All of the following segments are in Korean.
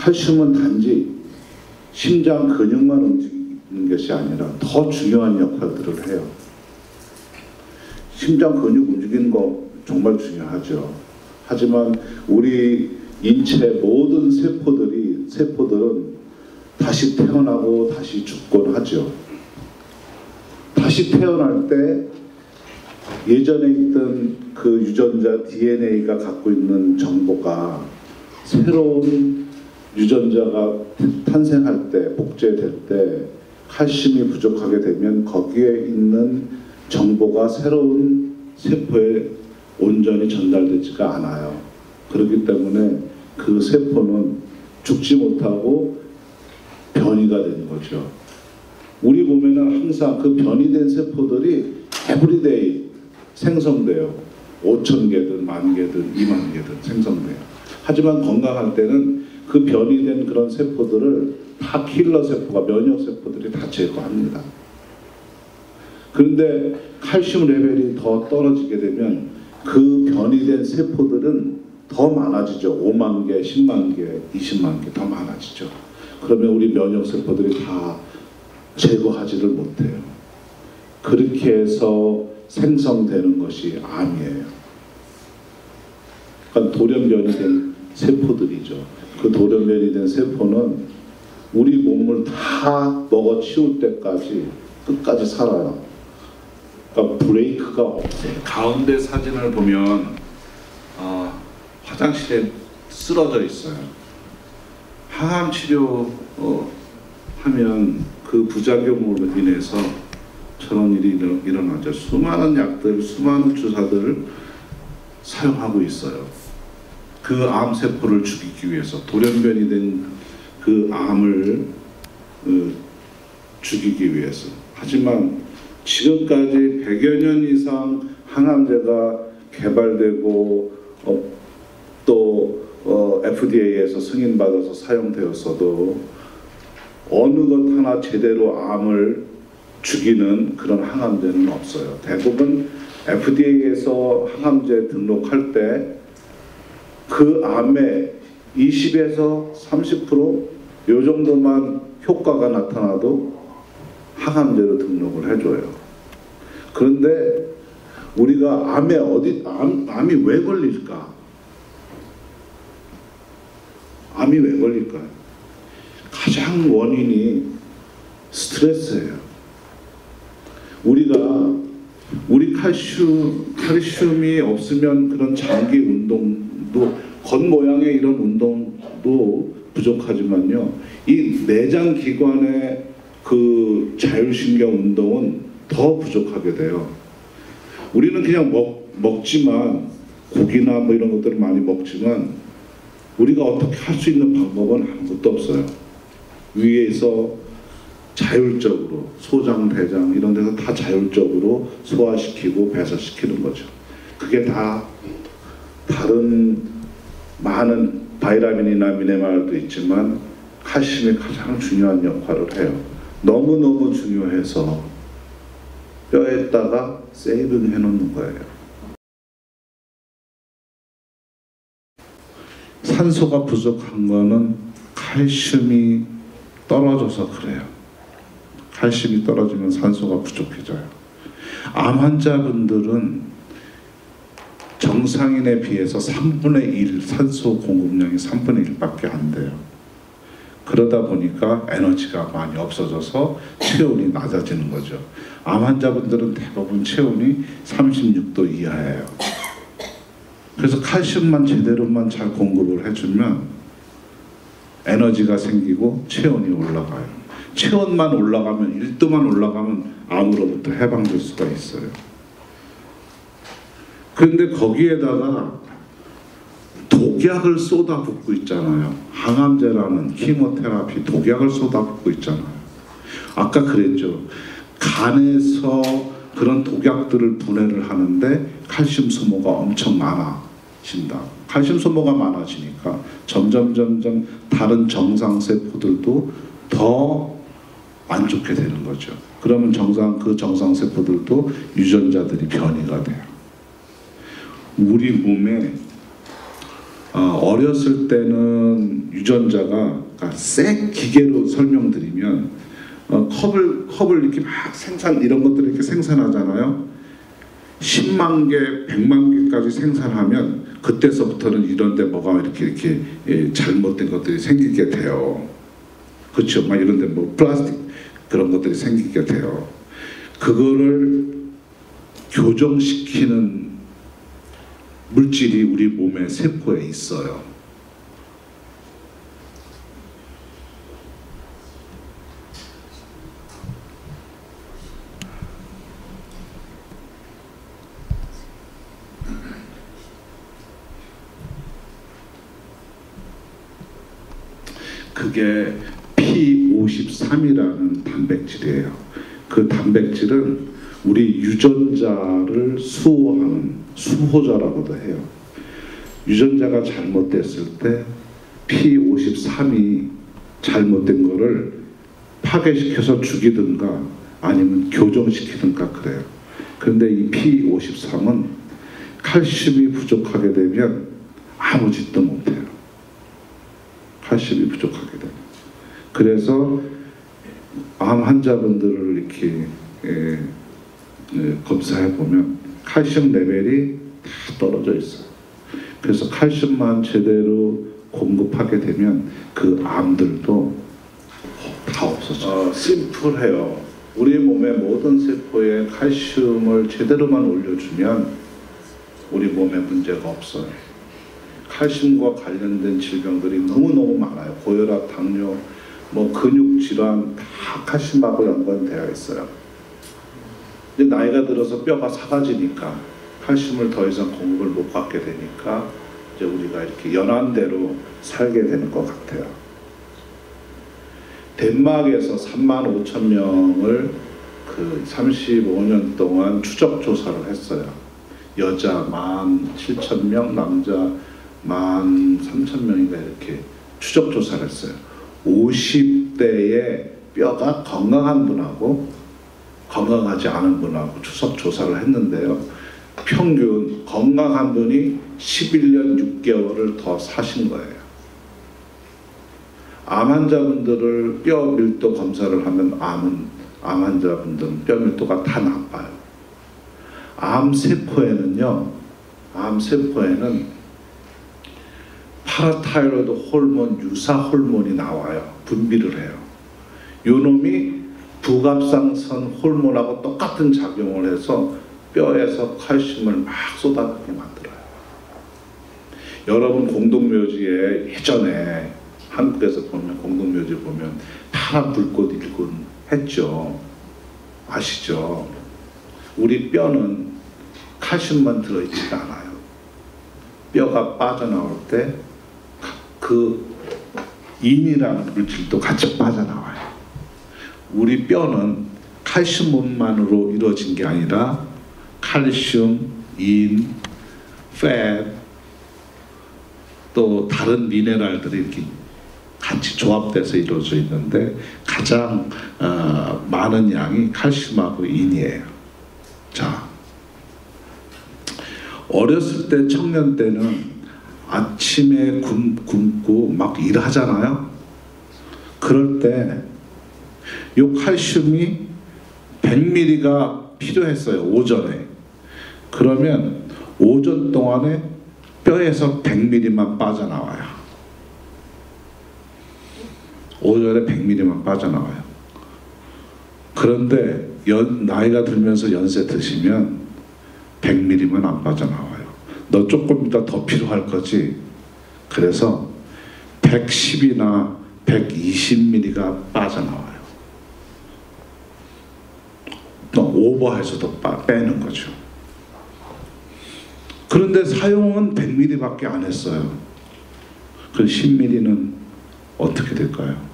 칼슘은 단지 심장 근육만 움직이는 것이 아니라 더 중요한 역할들을 해요. 심장 근육 움직이는 거 정말 중요하죠. 하지만 우리 인체 모든 세포들은 다시 태어나고 다시 죽곤 하죠. 다시 태어날 때 예전에 있던 그 유전자 DNA가 갖고 있는 정보가 새로운 유전자가 탄생할 때, 복제될 때 칼슘이 부족하게 되면 거기에 있는 정보가 새로운 세포에 온전히 전달되지가 않아요. 그렇기 때문에 그 세포는 죽지 못하고 변이가 되는 거죠. 우리 몸에는 항상 그 변이된 세포들이 에브리데이 생성돼요. 5,000개든 10,000개든 20,000개든 생성돼요. 하지만 건강할 때는 그 변이된 그런 세포들을 다 킬러 세포가, 면역 세포들이 다 제거합니다. 그런데 칼슘 레벨이 더 떨어지게 되면 그 변이된 세포들은 더 많아지죠. 5만 개, 10만 개, 20만 개 더 많아지죠. 그러면 우리 면역 세포들이 다 제거하지를 못해요. 그렇게 해서 생성되는 것이 암이에요. 그러니까 돌연변이 된 세포들이죠. 그 돌연변이 된 세포는 우리 몸을 다 먹어치울 때까지 끝까지 살아요. 그러니까 브레이크가 없어요. 가운데 사진을 보면 화장실에 쓰러져 있어요. 항암 치료 하면 그 부작용으로 인해서 저런 일이 일어나죠. 수많은 약들, 수많은 주사들을 사용하고 있어요. 그 암세포를 죽이기 위해서, 돌연변이 된 그 암을 죽이기 위해서. 하지만 지금까지 100여 년 이상 항암제가 개발되고 또 FDA에서 승인받아서 사용되었어도 어느 것 하나 제대로 암을 죽이는 그런 항암제는 없어요. 대부분 FDA에서 항암제 등록할 때 그 암의 20에서 30% 요 정도만 효과가 나타나도 항암제로 등록을 해줘요. 그런데 우리가 암이 왜 걸릴까? 암이 왜 걸릴까요? 가장 원인이 스트레스예요. 우리 칼슘이 없으면 그런 장기 운동도, 겉모양의 이런 운동도 부족하지만요, 이 내장 기관의 그 자율신경 운동은 더 부족하게 돼요. 우리는 그냥 먹지만, 고기나 뭐 이런 것들을 많이 먹지만 우리가 어떻게 할 수 있는 방법은 아무것도 없어요. 위에서 자율적으로 소장, 대장 이런 데서 다 자율적으로 소화시키고 배설시키는 거죠. 그게 다 다른 많은 바이타민이나 미네랄도 있지만 칼슘이 가장 중요한 역할을 해요. 너무너무 중요해서 뼈에다가 세이빙 해놓는 거예요. 산소가 부족한 거는 칼슘이 떨어져서 그래요. 칼슘이 떨어지면 산소가 부족해져요. 암 환자분들은 정상인에 비해서 3분의 1 산소 공급량이 3분의 1밖에 안 돼요. 그러다 보니까 에너지가 많이 없어져서 체온이 낮아지는 거죠. 암 환자분들은 대부분 체온이 36도 이하예요. 그래서 칼슘만 제대로만 잘 공급을 해주면 에너지가 생기고 체온이 올라가요. 체온만 올라가면, 1도만 올라가면 암으로부터 해방될 수가 있어요. 그런데 거기에다가 독약을 쏟아붓고 있잖아요. 항암제라는 키모테라피 독약을 쏟아붓고 있잖아요. 아까 그랬죠. 간에서 그런 독약들을 분해를 하는데 칼슘 소모가 엄청 많아진다. 칼슘 소모가 많아지니까 점점 다른 정상 세포들도 더 안 좋게 되는 거죠. 그러면 그 정상 세포들도 유전자들이 변이가 돼요. 우리 몸에 어렸을 때는 유전자가 새 기계로 설명드리면 컵을 이렇게 막 이런 것들을 이렇게 생산하잖아요. 10만 개, 100만 개까지 생산하면 그때서부터는 이런데 뭐가 이렇게 잘못된 것들이 생기게 돼요. 그렇죠? 막 이런데 뭐 플라스틱 그런 것들이 생기게 돼요. 그거를 교정시키는 물질이 우리 몸의 세포에 있어요. 그게 P53이라는 단백질이에요. 그 단백질은 우리 유전자를 수호하는 수호자라고도 해요. 유전자가 잘못됐을 때 P53이 잘못된 거를 파괴시켜서 죽이든가 아니면 교정시키든가 그래요. 그런데 이 P53은 칼슘이 부족하게 되면 아무 짓도 못해요. 칼슘이 부족하게 돼요. 그래서 암 환자분들을 이렇게 검사해 보면 칼슘 레벨이 다 떨어져 있어요. 그래서 칼슘만 제대로 공급하게 되면 그 암들도 다 없어져요. 심플해요. 우리 몸의 모든 세포에 칼슘을 제대로만 올려주면 우리 몸에 문제가 없어요. 칼슘과 관련된 질병들이 너무너무 많아요. 고혈압, 당뇨, 뭐 근육 질환 다 칼슘하고 연관되어 있어요. 근데 나이가 들어서 뼈가 삭아지니까 칼슘을 더 이상 공급을 못 받게 되니까 이제 우리가 이렇게 연한대로 살게 되는 것 같아요. 덴마크에서 35,000명을 그 35년 동안 추적 조사를 했어요. 여자 17,000명, 남자 13,000명인가 이렇게 추적 조사를 했어요. 50대의 뼈가 건강한 분하고 건강하지 않은 분하고 추적 조사를 했는데요. 평균 건강한 분이 11년 6개월을 더 사신 거예요. 암 환자분들을 뼈 밀도 검사를 하면 암 환자분들은 뼈 밀도가 다 나빠요. 암 세포에는 파라타이로이드 호르몬 유사 호르몬이 나와요. 분비를 해요. 요 놈이 부갑상선 호르몬하고 똑같은 작용을 해서 뼈에서 칼슘을 막 쏟아내게 만들어요. 여러분 공동묘지에 예전에 한국에서 보면 공동묘지 보면 파란 불꽃 일군 했죠. 아시죠? 우리 뼈는 칼슘만 들어있지가 않아요. 뼈가 빠져나올 때 그 인이라는 물질도 같이 빠져나와요. 우리 뼈는 칼슘만으로 이루어진 게 아니라 칼슘, 인, 팻, 또 다른 미네랄들이 이렇게 같이 조합돼서 이루어져 있는데 가장 많은 양이 칼슘하고 인이에요. 자, 어렸을 때 청년 때는 아침에 굶고 막 일하잖아요. 그럴 때 요 칼슘이 100ml가 필요했어요. 오전에. 그러면 오전 동안에 뼈에서 100ml만 빠져나와요. 오전에 100ml만 빠져나와요. 그런데 나이가 들면서 연세 드시면 100ml만 안 빠져나와요. 너 조금 이따 더 필요할 거지. 그래서 110이나 120ml가 빠져나와요. 또 오버해서도 빼는 거죠. 그런데 사용은 100ml밖에 안 했어요. 그 10ml는 어떻게 될까요?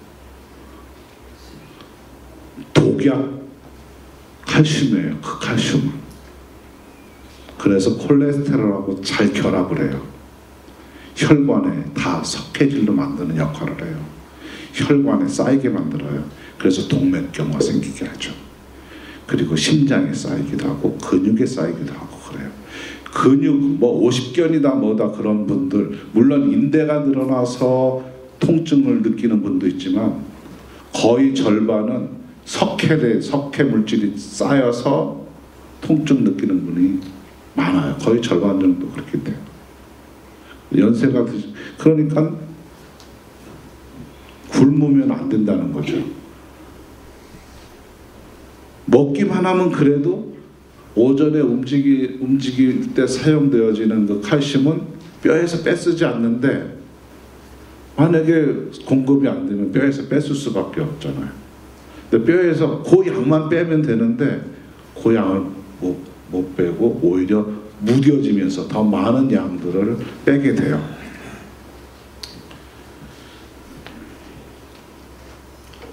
독약 칼슘이에요. 그 칼슘은. 그래서 콜레스테롤하고 잘 결합을 해요. 혈관에 다 석회질로 만드는 역할을 해요. 혈관에 쌓이게 만들어요. 그래서 동맥경화 생기게 하죠. 그리고 심장에 쌓이기도 하고 근육에 쌓이기도 하고 그래요. 근육 뭐 50견이다 뭐다 그런 분들, 물론 인대가 늘어나서 통증을 느끼는 분도 있지만 거의 절반은 석회 물질이 쌓여서 통증 느끼는 분이 많아요. 거의 절반 정도 그렇게 돼요. 연세가 그러니까 굶으면 안 된다는 거죠. 먹기만 하면 그래도 오전에 움직일 때 사용되어지는 그 칼슘은 뼈에서 뺏쓰지 않는데, 만약에 공급이 안 되면 뼈에서 뺏을 수밖에 없잖아요. 근데 뼈에서 그 양만 빼면 되는데 그 양을 못 빼고 오히려 무뎌지면서 더 많은 양들을 빼게 돼요.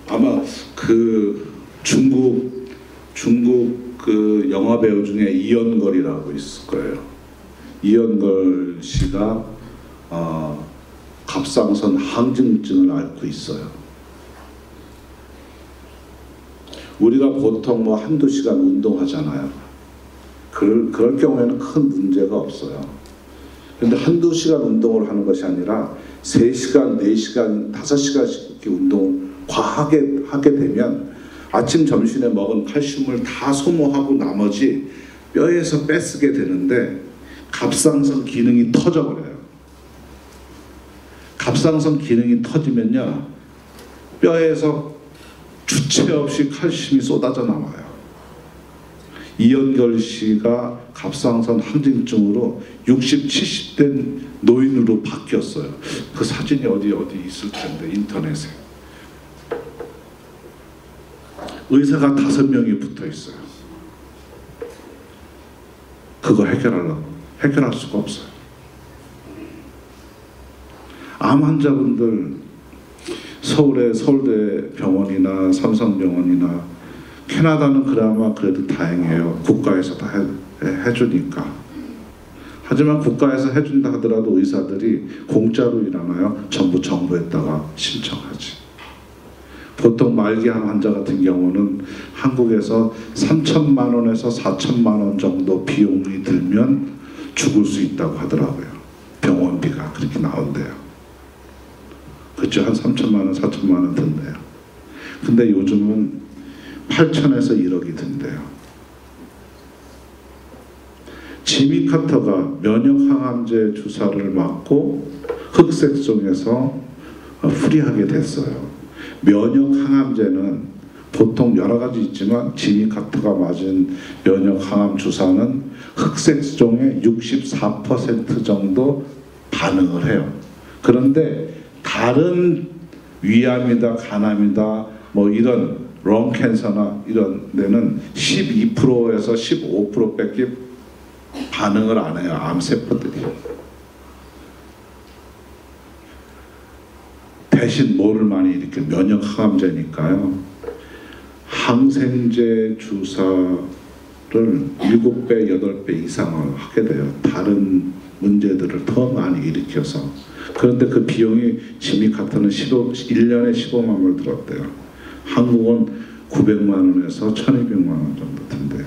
아마 그 중국 그 영화 배우 중에 이연걸이라고 있을 거예요. 이연걸 씨가 갑상선 항진증을 앓고 있어요. 우리가 보통 뭐 한두 시간 운동하잖아요. 그럴 경우에는 큰 문제가 없어요. 그런데 한두 시간 운동을 하는 것이 아니라 3시간, 4시간, 5시간씩 이렇게 운동을 과하게 하게 되면 아침, 점심에 먹은 칼슘을 다 소모하고 나머지 뼈에서 뺏게 되는데 갑상선 기능이 터져버려요. 갑상선 기능이 터지면요, 뼈에서 주체 없이 칼슘이 쏟아져 나와요. 이연걸 씨가 갑상선 항진증으로 60, 70대 노인으로 바뀌었어요. 그 사진이 어디 있을 텐데 인터넷에. 의사가 5명이 붙어 있어요. 그거 해결할 수가 없어요. 암 환자분들 서울의 서울대 병원이나 삼성병원이나, 캐나다는 그나마 그래도 다행이에요. 국가에서 다 해주니까. 하지만 국가에서 해준다 하더라도 의사들이 공짜로 일하나요? 전부 정부에다가 신청하지. 보통 말기암 환자 같은 경우는 한국에서 3천만 원에서 4천만 원 정도 비용이 들면 죽을 수 있다고 하더라고요. 병원비가 그렇게 나온대요. 그렇죠? 한 3천만 원, 4천만 원 든대요. 근데 요즘은 8천에서 1억이 든대요. 지미 카터가 면역 항암제 주사를 맞고 흑색종에서 풀이하게 됐어요. 면역 항암제는 보통 여러 가지 있지만 지미 카터가 맞은 면역 항암 주사는 흑색종의 64% 정도 반응을 해요. 그런데 다른 위암이다, 간암이다, 뭐 이런 롱 캔서나 이런 데는 12%에서 15%밖에 반응을 안 해요. 암세포들이. 대신 뭐를 많이 이렇게 면역 항암제니까요. 항생제 주사를 7배, 8배 이상을 하게 돼요. 다른 문제들을 더 많이 일으켜서. 그런데 그 비용이 지미 카터는 1년에 15만 원을 들었대요. 한국은 900만 원에서 1200만 원 정도 든대요.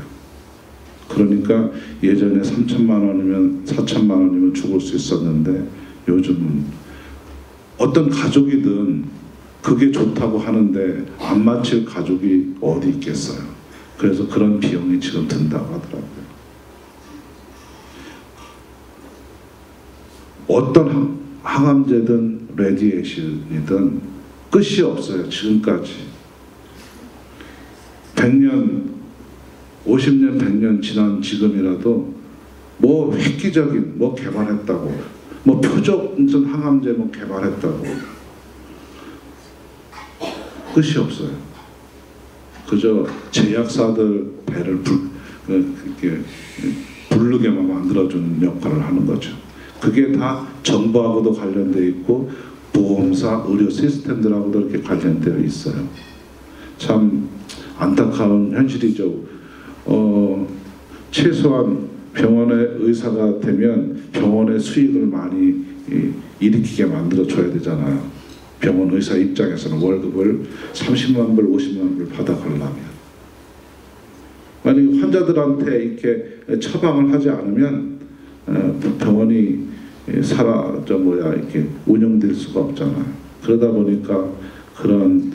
그러니까 예전에 3천만 원이면 4천만 원이면 죽을 수 있었는데 요즘은 어떤 가족이든 그게 좋다고 하는데 안 맞힐 가족이 어디 있겠어요. 그래서 그런 비용이 지금 든다고 하더라고요. 어떤 항암제든 레디에이션이든 끝이 없어요. 지금까지 100년, 50년, 100년 지난 지금이라도 뭐 획기적인 뭐 개발했다고, 뭐 표적전 항암제 뭐 개발했다고 끝이 없어요. 그저 제약사들 배를 부르게만 만들어주는 역할을 하는 거죠. 그게 다 정부하고도 관련되어 있고 보험사, 의료 시스템들하고도 이렇게 관련되어 있어요. 참 안타까운 현실이죠. 최소한 병원의 의사가 되면 병원의 수익을 많이 일으키게 만들어줘야 되잖아요. 병원 의사 입장에서는 월급을 30만 불, 50만 불 받아가려면. 만약에 환자들한테 이렇게 처방을 하지 않으면 병원이 이렇게 운영될 수가 없잖아요. 그러다 보니까 그런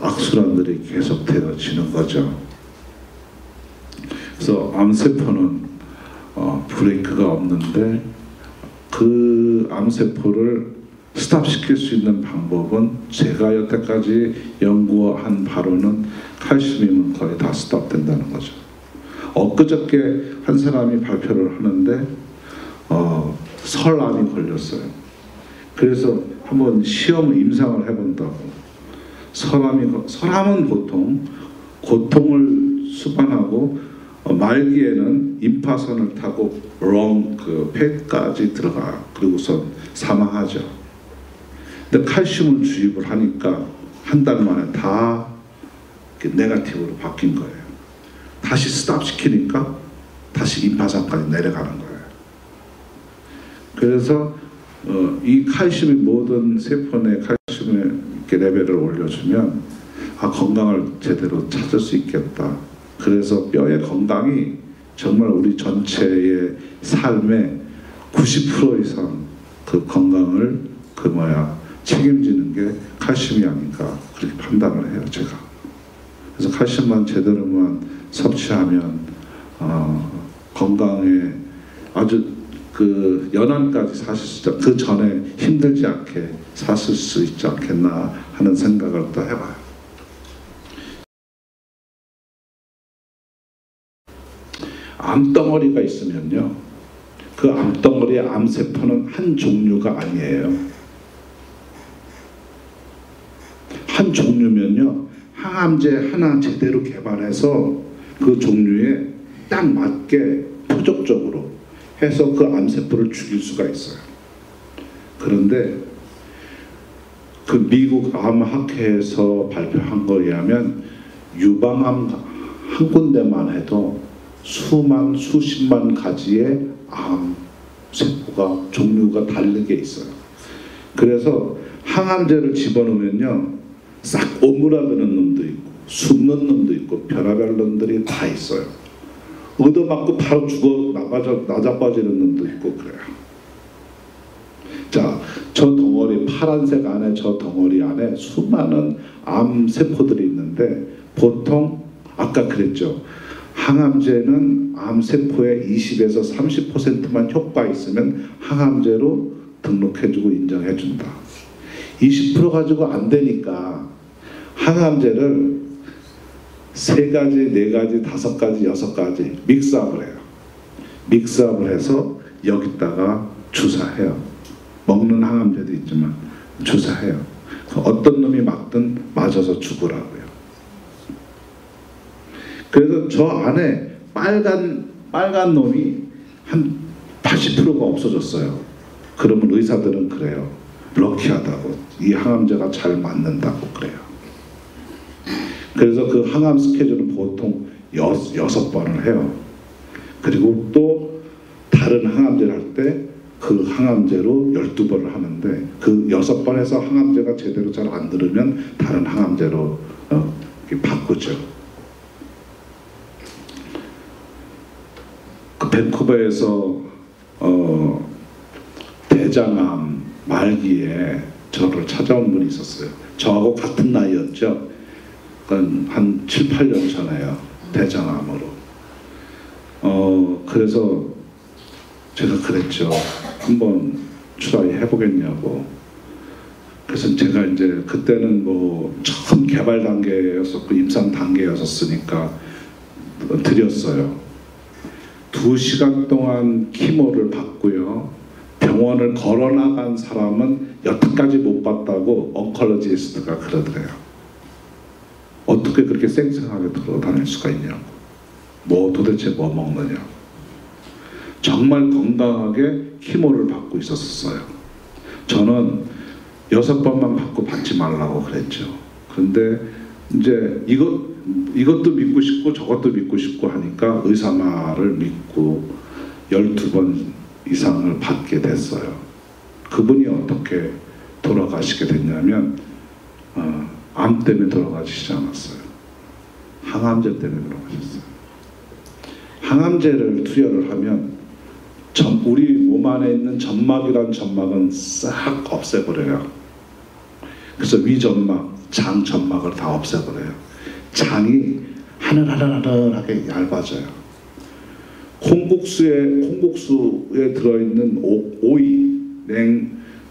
악순환들이 계속 되어지는 거죠. 그래서 암세포는 브레이크가 없는데 그 암세포를 스탑시킬 수 있는 방법은 제가 여태까지 연구한 바로는 칼슘이면 거의 다 스탑된다는 거죠. 엊그저께 한 사람이 발표를 하는데 설암이 걸렸어요. 그래서 한번 시험 임상을 해본다고. 설암은 보통 고통을 수반하고 말기에는 임파선을 타고 폐까지 들어가. 그리고선 사망하죠. 근데 칼슘을 주입을 하니까 한 달 만에 다 네거티브로 바뀐 거예요. 다시 스탑 시키니까 다시 임파선까지 내려가는 거예요. 그래서 이 칼슘이 모든 세포 내 칼슘의 레벨을 올려주면 건강을 제대로 찾을 수 있겠다. 그래서 뼈의 건강이 정말 우리 전체의 삶의 90% 이상 그 건강을 책임지는 게 칼슘이 아닌가 그렇게 판단을 해요, 제가. 그래서 칼슘만 제대로만 섭취하면 건강에 아주 연한까지 사실 수 있지, 그 전에 힘들지 않게 사실 수 있지 않겠나 하는 생각을 또 해봐요. 암덩어리가 있으면요, 그 암덩어리의 암세포는 한 종류가 아니에요. 한 종류면요, 항암제 하나 제대로 개발해서 그 종류에 딱 맞게 표적적으로 해서 그 암세포를 죽일 수가 있어요. 그런데 그 미국 암학회에서 발표한 거에 의하면 유방암 한 군데만 해도 수십만 가지의 암세포가 종류가 다르게 있어요. 그래서 항암제를 집어넣으면요, 싹 오므라드는 놈도 있고 숨는 놈도 있고 별의별 놈들이 다 있어요. 얻어맞고 바로 죽어 나자빠지는 놈도 있고 그래요. 자, 저 덩어리, 파란색 안에 저 덩어리 안에 수많은 암세포들이 있는데 보통 아까 그랬죠. 항암제는 암세포의 20에서 30%만 효과 있으면 항암제로 등록해주고 인정해준다. 20% 가지고 안 되니까 항암제를 3가지, 4가지, 5가지, 6가지 믹스업을 해요. 믹스업을 해서 여기다가 주사해요. 먹는 항암제도 있지만 주사해요. 어떤 놈이 맞든 맞아서 죽으라고요. 그래서 저 안에 빨간 놈이 한 80%가 없어졌어요. 그러면 의사들은 그래요. 럭키하다고, 이 항암제가 잘 맞는다고 그래요. 그래서 그 항암 스케줄은 보통 6번을 해요. 그리고 또 다른 항암제를 할 때 그 항암제로 12번을 하는데 그 6번에서 항암제가 제대로 잘 안 들으면 다른 항암제로 바꾸죠. 그 밴쿠버에서 대장암 말기에 저를 찾아온 분이 있었어요. 저하고 같은 나이였죠. 한 7, 8년 전에요. 대장암으로. 그래서 제가 그랬죠. 한번 트라이 해보겠냐고. 그래서 제가 이제 그때는 처음 개발 단계였었고 임상 단계였었으니까 드렸어요. 2시간 동안 키모를 받고요. 병원을 걸어 나간 사람은 여태까지 못 봤다고 oncologist가 그러더래요. 어떻게 그렇게 쌩쌩하게 돌아다닐 수가 있냐고. 도대체 뭐 먹느냐고. 정말 건강하게 키모를 받고 있었어요. 저는 6번만 받고 받지 말라고 그랬죠. 그런데 이제 이것도 믿고 싶고 저것도 믿고 싶고 하니까 의사 말을 믿고 12번 이상을 받게 됐어요. 그분이 어떻게 돌아가시게 됐냐면 암 때문에 돌아가시지 않았어요. 항암제 때문에 돌아가셨어요. 항암제를 투여를 하면 우리 몸 안에 있는 점막이란 점막은 싹 없애버려요. 그래서 위점막, 장 점막을 다 없애버려요. 장이 하늘하늘하게 얇아져요. 콩국수에 들어있는 오이,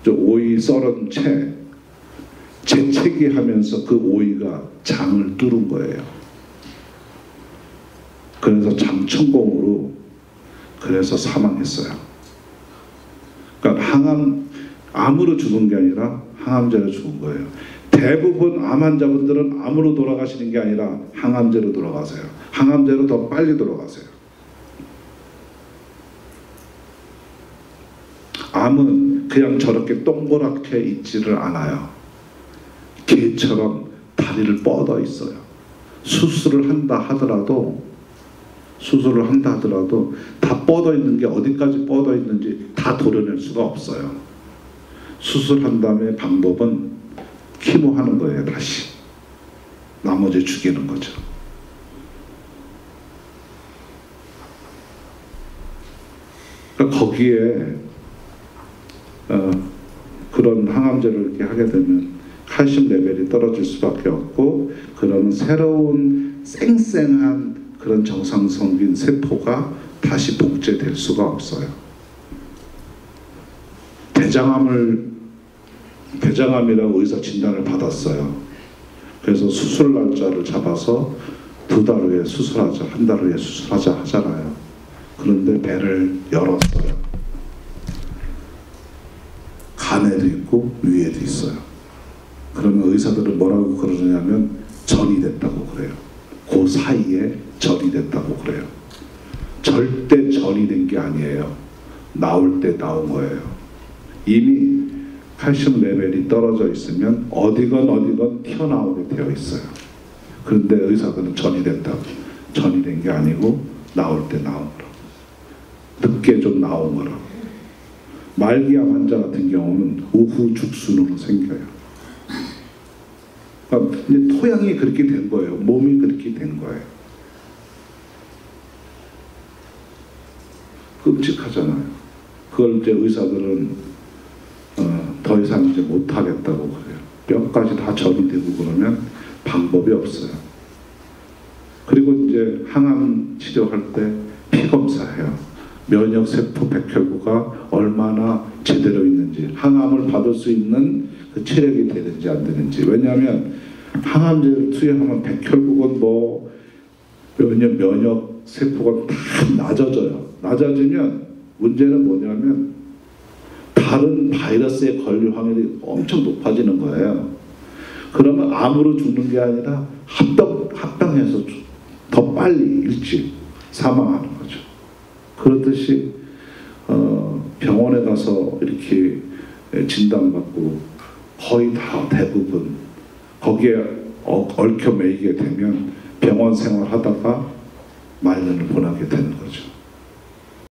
오이 썰은 재채기 하면서 그 오이가 장을 뚫은 거예요. 그래서 장천공으로 그래서 사망했어요. 그러니까 암으로 죽은 게 아니라 항암제로 죽은 거예요. 대부분 암 환자분들은 암으로 돌아가시는 게 아니라 항암제로 돌아가세요. 항암제로 더 빨리 돌아가세요. 암은 그냥 저렇게 동그랗게 있지를 않아요. 개처럼 다리를 뻗어 있어요. 수술을 한다 하더라도 다 뻗어 있는 게 어디까지 뻗어 있는지 다 도려낼 수가 없어요. 수술한 다음에 방법은 키모하는 거예요. 다시 나머지 죽이는 거죠. 그러니까 거기에 그런 항암제를 이렇게 하게 되면 칼슘 레벨이 떨어질 수밖에 없고, 그런 새로운 쌩쌩한 그런 정상성인 세포가 다시 복제될 수가 없어요. 대장암이라고 의사 진단을 받았어요. 그래서 수술 날짜를 잡아서 2달 후에 수술하자, 1달 후에 수술하자 하잖아요. 그런데 배를 열었어요. 간에도 있고 위에도 있어요. 그러면 의사들은 뭐라고 그러냐면 전이 됐다고 그래요. 그 사이에 전이 됐다고 그래요. 절대 전이 된 게 아니에요. 나올 때 나온 거예요. 이미 칼슘 레벨이 떨어져 있으면 어디건 튀어나오게 되어 있어요. 그런데 의사들은 전이 됐다고. 전이 된 게 아니고 나올 때 나온 거라고. 늦게 좀 나온 거라고. 말기암 환자 같은 경우는 우후 죽순으로 생겨요. 그러니까 토양이 그렇게 된 거예요. 몸이 그렇게 된 거예요. 끔찍하잖아요. 그걸 이제 의사들은 더 이상 이제 못하겠다고 그래요. 뼈까지 다 전이 되고 그러면 방법이 없어요. 그리고 이제 항암 치료할 때 피 검사해요. 면역세포 백혈구가 얼마나 제대로 있는지, 항암을 받을 수 있는 그 체력이 되는지 안 되는지. 왜냐하면 항암제를 투여하면 백혈구건 면역세포가 다 낮아져요. 낮아지면 문제는 뭐냐면 다른 바이러스에 걸릴 확률이 엄청 높아지는 거예요. 그러면 암으로 죽는 게 아니라 합병해서 더 빨리 일찍 사망하는 거죠. 그렇듯이 병원에 가서 이렇게 진단받고 거의 다 대부분 거기에 얽혀 매이게 되면 병원 생활하다가 말년을 보내게 되는 거죠.